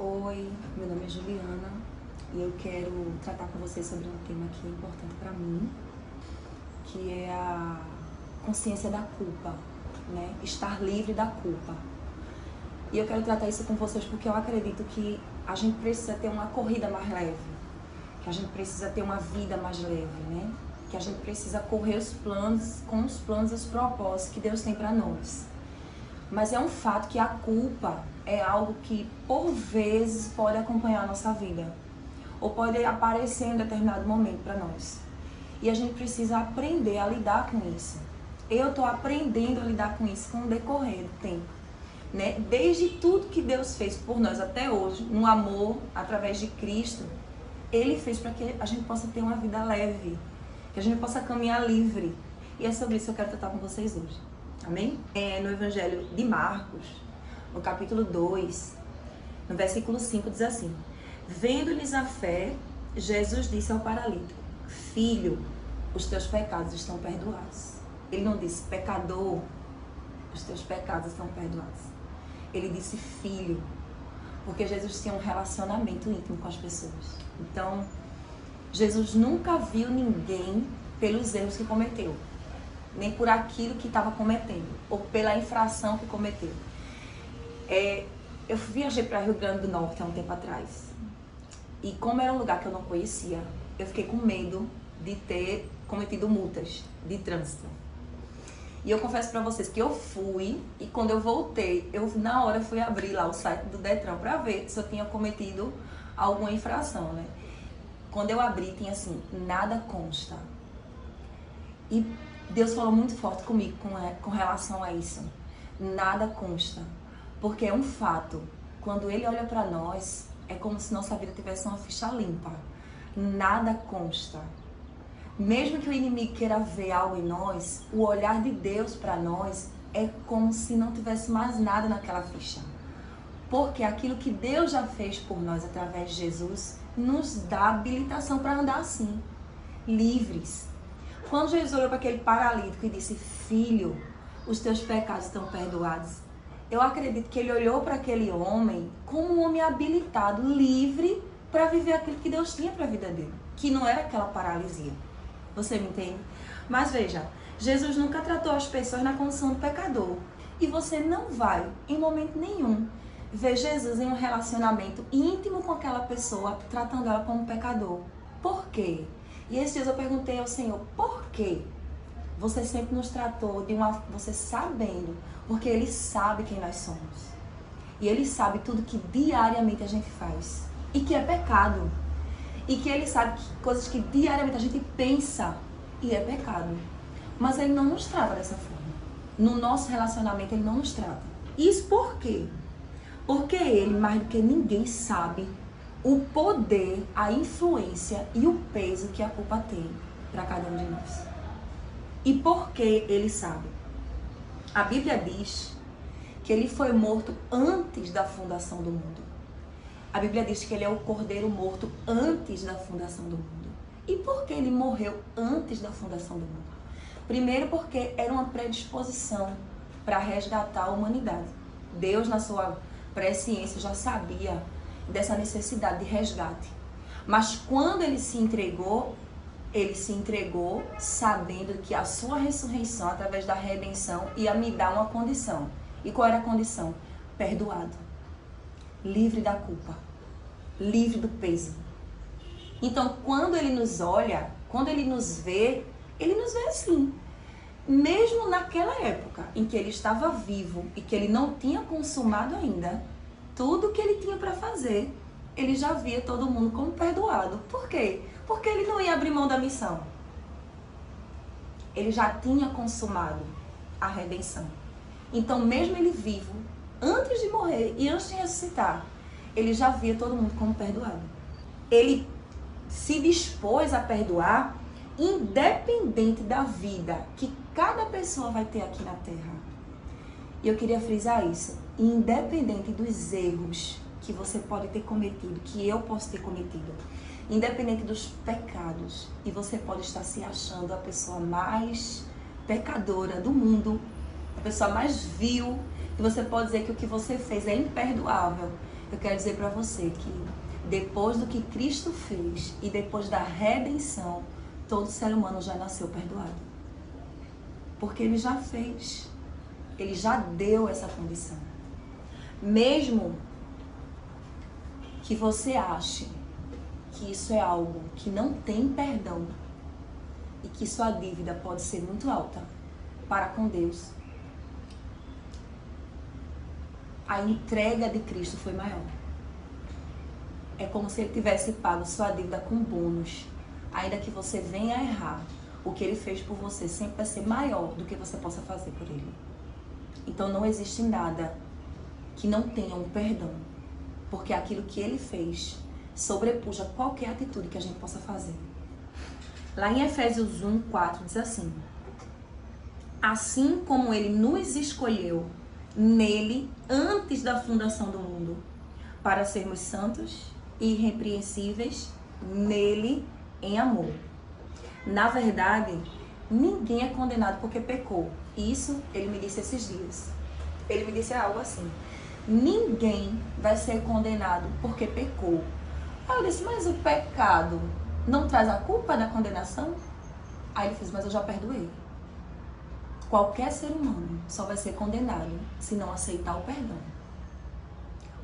Oi, meu nome é Juliana e eu quero tratar com vocês sobre um tema que é importante para mim, que é a consciência da culpa, né? Estar livre da culpa. E eu quero tratar isso com vocês porque eu acredito que a gente precisa ter uma corrida mais leve, que a gente precisa ter uma vida mais leve, né? Que a gente precisa correr os planos, com os planos e os propósitos que Deus tem para nós. Mas é um fato que a culpa é algo que, por vezes, pode acompanhar a nossa vida. Ou pode aparecer em um determinado momento para nós. E a gente precisa aprender a lidar com isso. Eu estou aprendendo a lidar com isso com o decorrer do tempo. Né? Desde tudo que Deus fez por nós até hoje, no amor, através de Cristo, Ele fez para que a gente possa ter uma vida leve. Que a gente possa caminhar livre. E é sobre isso que eu quero tratar com vocês hoje. Amém? No Evangelho de Marcos, no capítulo 2, no versículo 5, diz assim: Vendo-lhes a fé, Jesus disse ao paralítico: Filho, os teus pecados estão perdoados. Ele não disse: Pecador, os teus pecados estão perdoados. Ele disse: Filho, porque Jesus tinha um relacionamento íntimo com as pessoas. Então, Jesus nunca viu ninguém pelos erros que cometeu, nem por aquilo que estava cometendo, ou pela infração que cometeu. Eu viajei para Rio Grande do Norte há um tempo atrás. E como era um lugar que eu não conhecia, eu fiquei com medo de ter cometido multas de trânsito. E eu confesso para vocês que eu fui, e quando eu voltei, eu na hora fui abrir lá o site do Detran para ver se eu tinha cometido alguma infração, né? Quando eu abri, tinha assim: nada consta. E Deus falou muito forte comigo com relação a isso. Nada consta. Porque é um fato. Quando Ele olha para nós, é como se nossa vida tivesse uma ficha limpa. Nada consta. Mesmo que o inimigo queira ver algo em nós, o olhar de Deus para nós é como se não tivesse mais nada naquela ficha. Porque aquilo que Deus já fez por nós através de Jesus nos dá habilitação para andar assim, livres. Quando Jesus olhou para aquele paralítico e disse: Filho, os teus pecados estão perdoados, eu acredito que ele olhou para aquele homem como um homem habilitado, livre para viver aquilo que Deus tinha para a vida dele, que não era aquela paralisia. Você me entende? Mas veja, Jesus nunca tratou as pessoas na condição do pecador. E você não vai, em momento nenhum, ver Jesus em um relacionamento íntimo com aquela pessoa, tratando ela como pecador. Por quê? E esses dias eu perguntei ao Senhor: por quê? Você sempre nos tratou você sabendo, porque Ele sabe quem nós somos. E Ele sabe tudo que diariamente a gente faz. E que é pecado. E que Ele sabe coisas que diariamente a gente pensa e é pecado. Mas Ele não nos trata dessa forma. No nosso relacionamento Ele não nos trata. Isso por quê? Porque Ele, mais do que ninguém, sabe o poder, a influência e o peso que a culpa tem para cada um de nós. E por que Ele sabe? A Bíblia diz que Ele foi morto antes da fundação do mundo. A Bíblia diz que Ele é o Cordeiro morto antes da fundação do mundo. E por que Ele morreu antes da fundação do mundo? Primeiro, porque era uma predisposição para resgatar a humanidade. Deus, na sua presciência, já sabia dessa necessidade de resgate. Mas quando Ele se entregou sabendo que a sua ressurreição, através da redenção, ia me dar uma condição. E qual era a condição? Perdoado. Livre da culpa. Livre do peso. Então, quando Ele nos olha, quando Ele nos vê assim. Mesmo naquela época em que Ele estava vivo e que Ele não tinha consumado ainda tudo que Ele tinha para fazer, Ele já via todo mundo como perdoado. Por quê? Porque Ele não ia abrir mão da missão. Ele já tinha consumado a redenção. Então, mesmo Ele vivo, antes de morrer e antes de ressuscitar, Ele já via todo mundo como perdoado. Ele se dispôs a perdoar independente da vida que cada pessoa vai ter aqui na Terra. E eu queria frisar isso. Independente dos erros que você pode ter cometido, que eu posso ter cometido, independente dos pecados, e você pode estar se achando a pessoa mais pecadora do mundo, a pessoa mais vil, e você pode dizer que o que você fez é imperdoável. Eu quero dizer para você que depois do que Cristo fez e depois da redenção, todo ser humano já nasceu perdoado. Porque ele já fez. Ele já deu essa condição. Mesmo que você ache que isso é algo que não tem perdão e que sua dívida pode ser muito alta para com Deus, a entrega de Cristo foi maior. É como se ele tivesse pago sua dívida com bônus. Ainda que você venha a errar, o que ele fez por você sempre vai ser maior do que você possa fazer por ele. Então não existe nada que não tenha um perdão, porque aquilo que ele fez sobrepuja qualquer atitude que a gente possa fazer. Lá em Efésios 1:4 diz assim: assim como ele nos escolheu nele antes da fundação do mundo, para sermos santos e irrepreensíveis nele em amor. Na verdade, ninguém é condenado porque pecou. Isso ele me disse esses dias. Ele me disse algo assim: ninguém vai ser condenado porque pecou. Aí eu disse: mas o pecado não traz a culpa da condenação? Aí ele fez: mas eu já perdoei. Qualquer ser humano só vai ser condenado se não aceitar o perdão.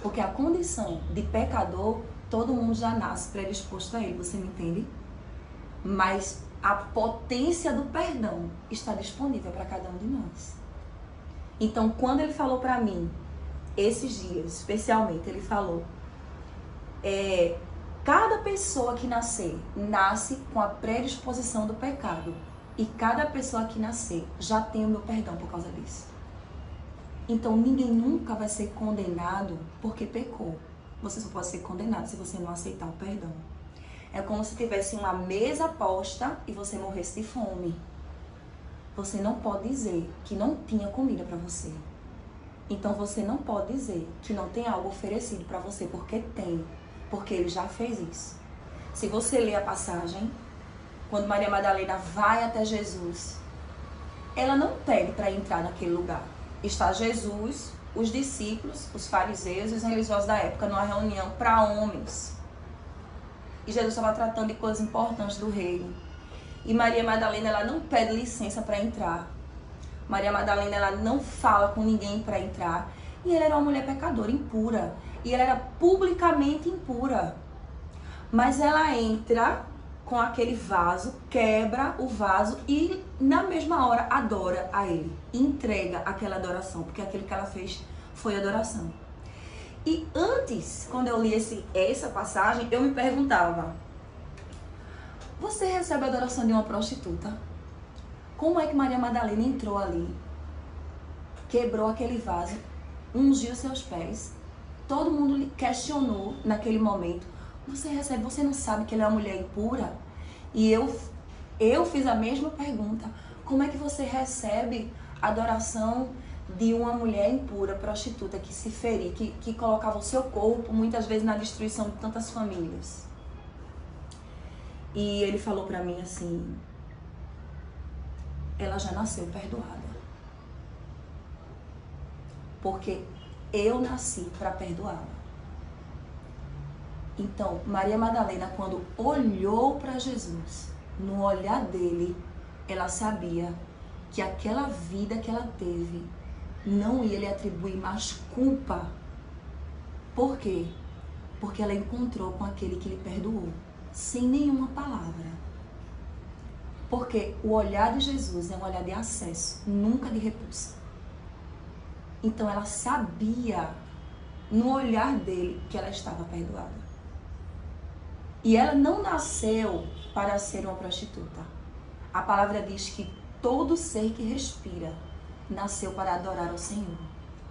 Porque a condição de pecador, todo mundo já nasce predisposto a ele, você me entende? Mas a potência do perdão está disponível para cada um de nós. Então, quando ele falou para mim, esses dias, especialmente, ele falou: cada pessoa que nascer, nasce com a predisposição do pecado. E cada pessoa que nascer já tem o meu perdão por causa disso. Então, ninguém nunca vai ser condenado porque pecou. Você só pode ser condenado se você não aceitar o perdão. É como se tivesse uma mesa posta e você morresse de fome. Você não pode dizer que não tinha comida para você. Então, você não pode dizer que não tem algo oferecido para você, porque tem. Porque ele já fez isso. Se você ler a passagem, quando Maria Madalena vai até Jesus, ela não pede para entrar naquele lugar. Está Jesus, os discípulos, os fariseus e os religiosos da época numa reunião para homens. E Jesus estava tratando de coisas importantes do reino. E Maria Madalena, ela não pede licença para entrar. Maria Madalena, ela não fala com ninguém para entrar. E ela era uma mulher pecadora, impura. E ela era publicamente impura. Mas ela entra com aquele vaso, quebra o vaso e na mesma hora adora a ele. Entrega aquela adoração, porque aquilo que ela fez foi adoração. E antes, quando eu li essa passagem, eu me perguntava: você recebe a adoração de uma prostituta? Como é que Maria Madalena entrou ali, quebrou aquele vaso, ungiu seus pés, todo mundo lhe questionou naquele momento: você não sabe que ela é uma mulher impura? E eu fiz a mesma pergunta: como é que você recebe a adoração de uma mulher impura, prostituta, que se feria, que colocava o seu corpo muitas vezes na destruição de tantas famílias? E ele falou pra mim assim: ela já nasceu perdoada. Porque eu nasci para perdoá-la. Então, Maria Madalena, quando olhou para Jesus, no olhar dele, ela sabia que aquela vida que ela teve não ia lhe atribuir mais culpa. Por quê? Porque ela encontrou com aquele que lhe perdoou, sem nenhuma palavra. Porque o olhar de Jesus é um olhar de acesso, nunca de repulsa. Então ela sabia, no olhar dele, que ela estava perdoada. E ela não nasceu para ser uma prostituta. A palavra diz que todo ser que respira nasceu para adorar ao Senhor.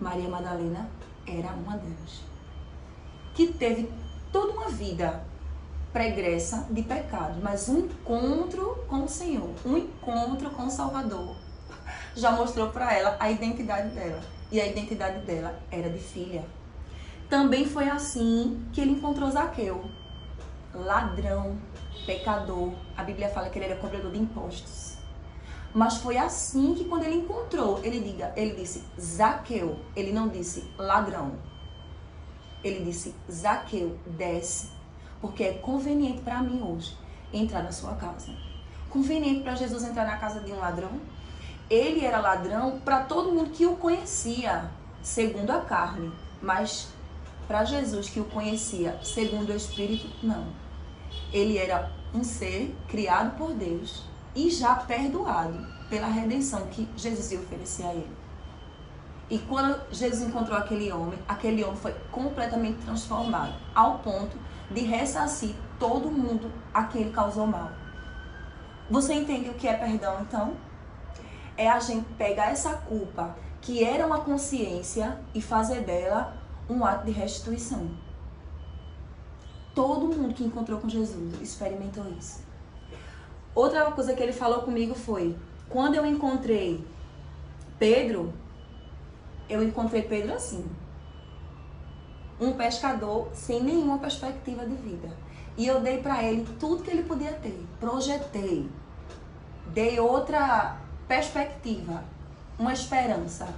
Maria Madalena era uma delas. Que teve toda uma vida pregressa de pecado, mas um encontro com o Senhor, um encontro com o Salvador, já mostrou para ela a identidade dela. E a identidade dela era de filha. Também foi assim que ele encontrou Zaqueu. Ladrão, pecador. A Bíblia fala que ele era cobrador de impostos. Mas foi assim que quando ele encontrou, ele disse Zaqueu. Ele não disse ladrão. Ele disse: Zaqueu, desce, porque é conveniente para mim hoje entrar na sua casa. Conveniente para Jesus entrar na casa de um ladrão? Ele era ladrão para todo mundo que o conhecia, segundo a carne. Mas para Jesus, que o conhecia segundo o Espírito, não. Ele era um ser criado por Deus e já perdoado pela redenção que Jesus ia oferecer a ele. E quando Jesus encontrou aquele homem foi completamente transformado, ao ponto de ressarcir todo mundo a quem ele causou mal. Você entende o que é perdão, então? É a gente pegar essa culpa, que era uma consciência, e fazer dela um ato de restituição. Todo mundo que encontrou com Jesus experimentou isso. Outra coisa que ele falou comigo foi, quando eu encontrei Pedro assim, um pescador sem nenhuma perspectiva de vida. E eu dei para ele tudo que ele podia ter, projetei, dei outra perspectiva, uma esperança.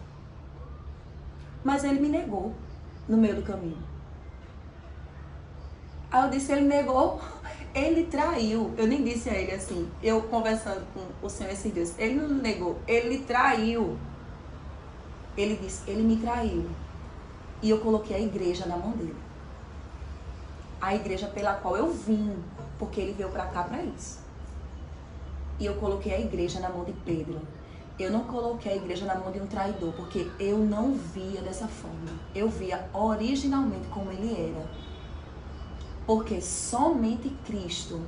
Mas ele me negou no meio do caminho. Aí eu disse, ele negou, ele traiu. Eu nem disse a ele assim, eu conversando com o Senhor esses dias, ele não negou, ele traiu. Ele disse, ele me traiu. E eu coloquei a igreja na mão dele. A igreja pela qual eu vim, porque ele veio para cá para isso. E eu coloquei a igreja na mão de Pedro. Eu não coloquei a igreja na mão de um traidor, porque eu não via dessa forma. Eu via originalmente como ele era. Porque somente Cristo,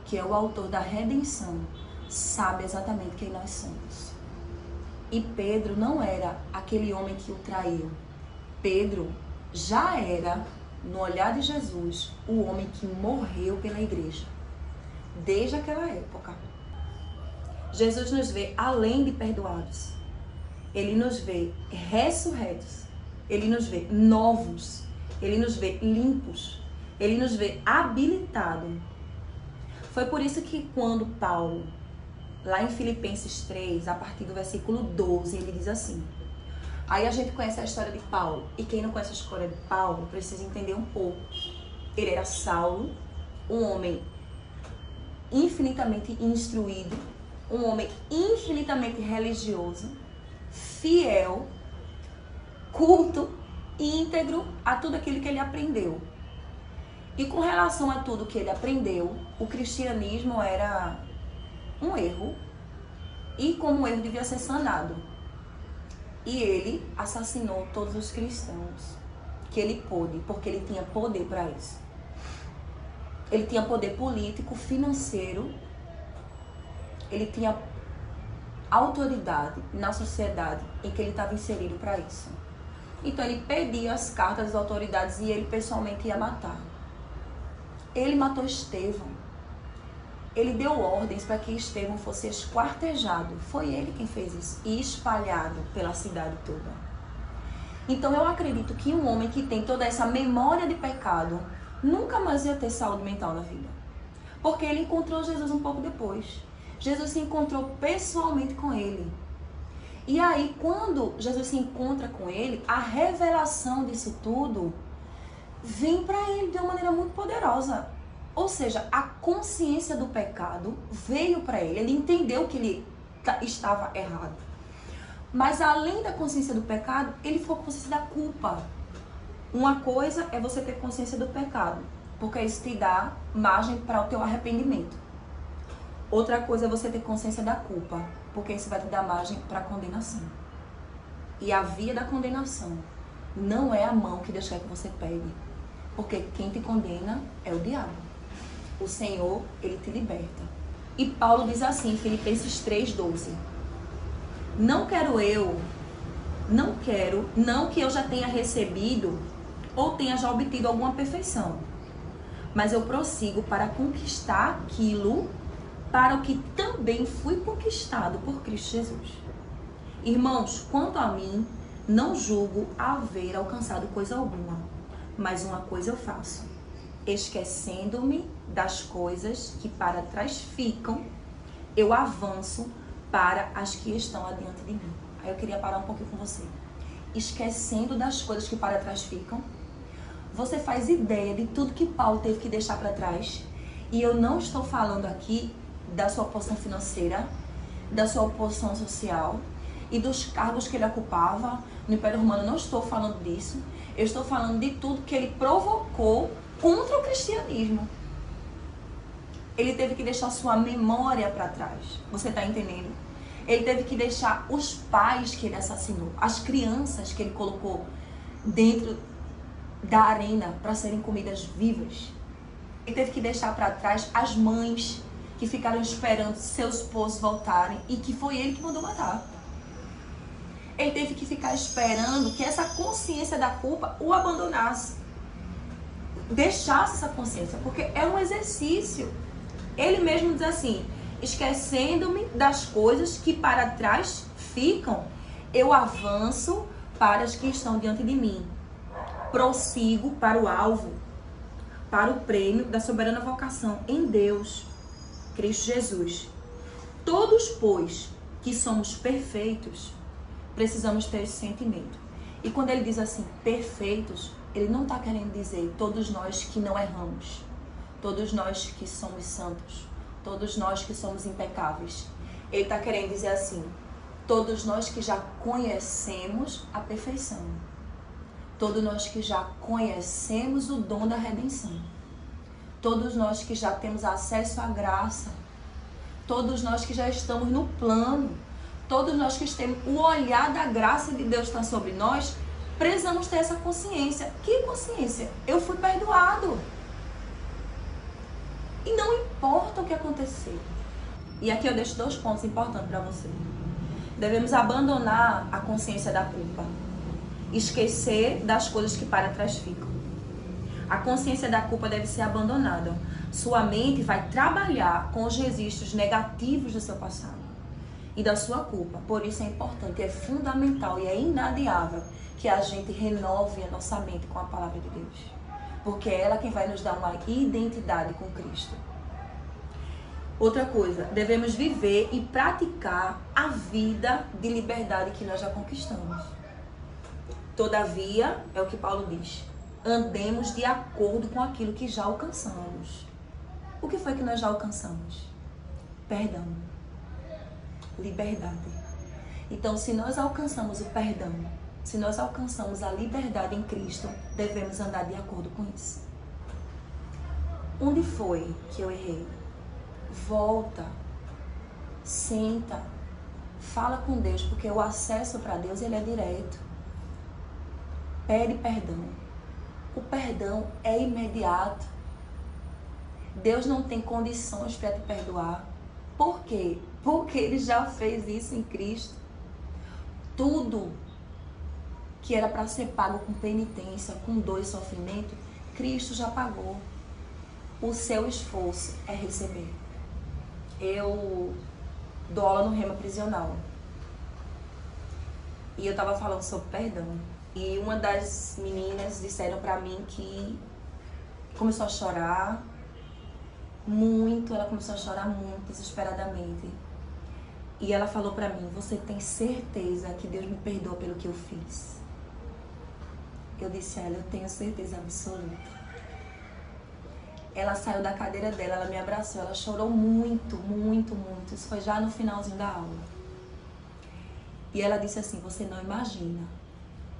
que é o autor da redenção, sabe exatamente quem nós somos. E Pedro não era aquele homem que o traiu. Pedro já era, no olhar de Jesus, o homem que morreu pela igreja. Desde aquela época. Jesus nos vê além de perdoados. Ele nos vê ressurretos. Ele nos vê novos. Ele nos vê limpos. Ele nos vê habilitados. Foi por isso que quando Paulo, lá em Filipenses 3, a partir do versículo 12, ele diz assim. Aí a gente conhece a história de Paulo. E quem não conhece a história de Paulo precisa entender um pouco. Ele era Saulo, um homem infinitamente instruído, um homem infinitamente religioso, fiel, culto, íntegro a tudo aquilo que ele aprendeu. E com relação a tudo que ele aprendeu, o cristianismo era um erro, e como um erro devia ser sanado. E ele assassinou todos os cristãos que ele pôde, porque ele tinha poder para isso. Ele tinha poder político, financeiro, ele tinha autoridade na sociedade em que ele estava inserido para isso. Então ele pedia as cartas das autoridades e ele pessoalmente ia matar. Ele matou Estevão. Ele deu ordens para que Estevão fosse esquartejado. Foi ele quem fez isso. E espalhado pela cidade toda. Então eu acredito que um homem que tem toda essa memória de pecado nunca mais ia ter saúde mental na vida. Porque ele encontrou Jesus um pouco depois. Jesus se encontrou pessoalmente com ele. E aí, quando Jesus se encontra com ele, a revelação disso tudo vem para ele de uma maneira muito poderosa. Ou seja, a consciência do pecado veio para ele. Ele entendeu que ele estava errado. Mas além da consciência do pecado, ele ficou com consciência da culpa. Uma coisa é você ter consciência do pecado, porque isso te dá margem para o teu arrependimento. Outra coisa é você ter consciência da culpa, porque isso vai te dar margem para a condenação. E a via da condenação não é a mão que Deus quer que você pegue, porque quem te condena é o diabo. O Senhor, ele te liberta. E Paulo diz assim em Filipenses 3:12. Não que eu já tenha recebido ou tenha já obtido alguma perfeição, mas eu prossigo para conquistar aquilo para o que também fui conquistado por Cristo Jesus. Irmãos, quanto a mim, não julgo haver alcançado coisa alguma, mas uma coisa eu faço, esquecendo-me das coisas que para trás ficam, eu avanço para as que estão adiante de mim. Aí eu queria parar um pouquinho com você. Esquecendo das coisas que para trás ficam, Você faz ideia de tudo que Paulo teve que deixar para trás? E eu não estou falando aqui da sua posição financeira, da sua posição social e dos cargos que ele ocupava no Império Romano. Eu não estou falando disso. Eu estou falando de tudo que ele provocou contra o cristianismo. Ele teve que deixar sua memória para trás. Você está entendendo? Ele teve que deixar os pais que ele assassinou, as crianças que ele colocou dentro da arena para serem comidas vivas. Ele teve que deixar para trás as mães que ficaram esperando seus esposos voltarem e que foi ele que mandou matar. Ele teve que ficar esperando que essa consciência da culpa o abandonasse. Deixasse essa consciência, porque é um exercício. Ele mesmo diz assim: esquecendo-me das coisas que para trás ficam, eu avanço para as que estão diante de mim. Prossigo para o alvo, para o prêmio da soberana vocação em Deus, Cristo Jesus. Todos, pois, que somos perfeitos, precisamos ter esse sentimento. E quando ele diz assim, perfeitos, ele não está querendo dizer todos nós que não erramos, todos nós que somos santos, todos nós que somos impecáveis. Ele está querendo dizer assim, todos nós que já conhecemos a perfeição, todos nós que já conhecemos o dom da redenção, todos nós que já temos acesso à graça, todos nós que já estamos no plano, todos nós que temos o olhar da graça de Deus está sobre nós, precisamos ter essa consciência. Que consciência? Eu fui perdoado. E não importa o que acontecer. E aqui eu deixo 2 pontos importantes para você. Devemos abandonar a consciência da culpa. Esquecer das coisas que para trás ficam. A consciência da culpa deve ser abandonada. Sua mente vai trabalhar com os registros negativos do seu passado e da sua culpa. Por isso é importante, é fundamental e é inadiável que a gente renove a nossa mente com a palavra de Deus. Porque é ela quem vai nos dar uma identidade com Cristo. Outra coisa, devemos viver e praticar a vida de liberdade que nós já conquistamos. Todavia, é o que Paulo diz, andemos de acordo com aquilo que já alcançamos. O que foi que nós já alcançamos? Perdão. Liberdade. Então, se nós alcançamos o perdão, se nós alcançamos a liberdade em Cristo, devemos andar de acordo com isso. Onde foi que eu errei? Volta, senta, fala com Deus, porque o acesso para Deus ele é direto. Pede perdão. O perdão é imediato. Deus não tem condições para te perdoar. Por quê? Porque Ele já fez isso em Cristo. Tudo que era para ser pago com penitência, com dor e sofrimento, Cristo já pagou. O seu esforço é receber. Eu dou aula no Rema Prisional. E eu estava falando sobre perdão. E uma das meninas disseram para mim que começou a chorar muito, ela começou a chorar muito, desesperadamente. E ela falou para mim, você tem certeza que Deus me perdoa pelo que eu fiz? Eu disse a ela, eu tenho certeza absoluta. Ela saiu da cadeira dela, ela me abraçou, ela chorou muito, muito, muito. Isso foi já no finalzinho da aula. E ela disse assim, você não imagina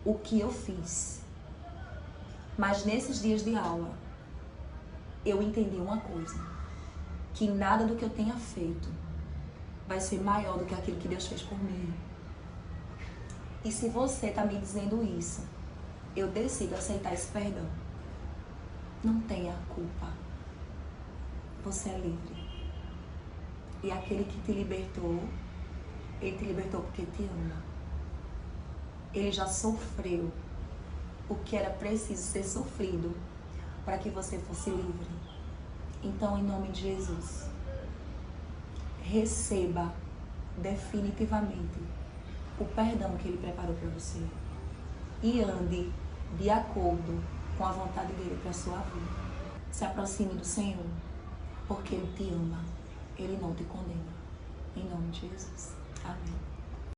o que eu fiz. Mas nesses dias de aula, eu entendi uma coisa, que nada do que eu tenha feito vai ser maior do que aquilo que Deus fez por mim. E se você está me dizendo isso, eu decido aceitar esse perdão. Não tenha culpa. Você é livre. E aquele que te libertou, ele te libertou porque te ama. Ele já sofreu o que era preciso ser sofrido para que você fosse livre. Então, em nome de Jesus, receba definitivamente o perdão que Ele preparou para você e ande de acordo com a vontade dEle para a sua vida. Se aproxime do Senhor, porque Ele te ama, Ele não te condena. Em nome de Jesus. Amém.